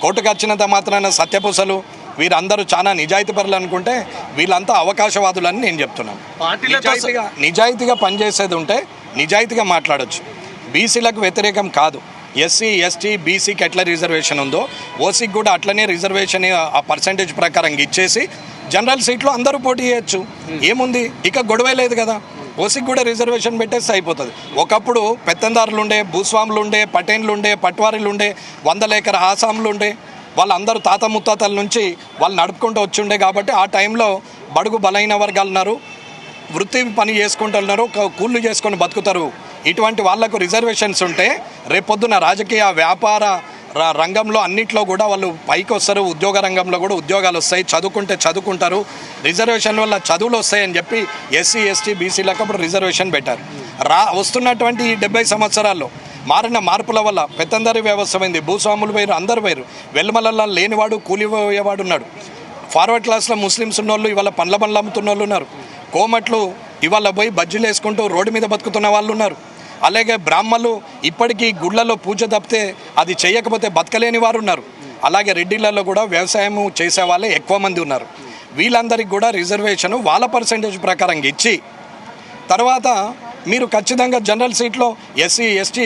కోర్టుకు వచ్చినంత మాత్రాన సత్యపూసలు వీరందరూ చాలా నిజాయితీపరులు అనుకుంటే వీళ్ళంతా అవకాశవాదులని నేను చెప్తున్నాను. నిజాయితీగా పనిచేసేది ఉంటే నిజాయితీగా మాట్లాడొచ్చు. బీసీలకు వ్యతిరేకం కాదు. ఎస్సీ ఎస్టీ బీసీకి ఎట్లా రిజర్వేషన్ ఉందో ఓసీకి కూడా అట్లనే రిజర్వేషన్ ఆ పర్సంటేజ్ ప్రకారం ఇచ్చేసి జనరల్ సీట్లో అందరూ పోటీ చేయొచ్చు. ఏముంది, ఇక గొడవే లేదు కదా. ఓసీకి కూడా రిజర్వేషన్ పెట్టేస్తే అయిపోతుంది. ఒకప్పుడు పెత్తందారులు ఉండే, భూస్వాములు ఉండే, పటేన్లు ఉండే, పట్వారీలు ఉండే, 100 ఎకర ఆసాములు ఉండే, వాళ్ళందరూ తాత ముత్తాతల నుంచి వాళ్ళు నడుపుకుంటూ వచ్చి కాబట్టి ఆ టైంలో బడుగు బలైన వర్గాలు ఉన్నారు, వృత్తి పని చేసుకుంటున్నారు, కూళ్ళు చేసుకొని బతుకుతారు. ఇటువంటి వాళ్లకు రిజర్వేషన్స్ ఉంటే రేపొద్దున రాజకీయ వ్యాపార రంగంలో అన్నిట్లో కూడా వాళ్ళు పైకి వస్తారు. ఉద్యోగ రంగంలో కూడా ఉద్యోగాలు వస్తాయి, చదువుకుంటే చదువుకుంటారు. రిజర్వేషన్ వల్ల చదువులు వస్తాయని చెప్పి ఎస్సీ ఎస్టీ బీసీలకు అప్పుడు రిజర్వేషన్ పెట్టారు. వస్తున్నటువంటి ఈ 70 సంవత్సరాల్లో మారిన మార్పుల వల్ల పెత్తందరి వ్యవస్థ అయింది. భూస్వాములు వేరు, అందరు వేరు. వెల్మలల్లో లేనివాడు కూలిపోయేవాడు ఉన్నాడు. ఫార్వర్డ్ క్లాస్లో ముస్లిమ్స్ ఉన్నోళ్ళు ఇవాళ పండ్ల బండ్లు అమ్ముతున్న వాళ్ళు ఉన్నారు. కోమట్లు ఇవాళ పోయి బజ్జీలు వేసుకుంటూ రోడ్డు మీద బతుకుతున్న వాళ్ళు ఉన్నారు. అలాగే బ్రాహ్మణులు ఇప్పటికీ గుళ్ళలో పూజ తప్పితే అది చేయకపోతే బతకలేని వారు ఉన్నారు. అలాగే రెడ్డిలలో కూడా వ్యవసాయం చేసే వాళ్ళే ఎక్కువ మంది ఉన్నారు. వీళ్ళందరికీ కూడా రిజర్వేషన్ వాళ్ళ పర్సంటేజ్ ప్రకారం ఇచ్చి తర్వాత మీరు ఖచ్చితంగా జనరల్ సీట్లో ఎస్సీ ఎస్టీ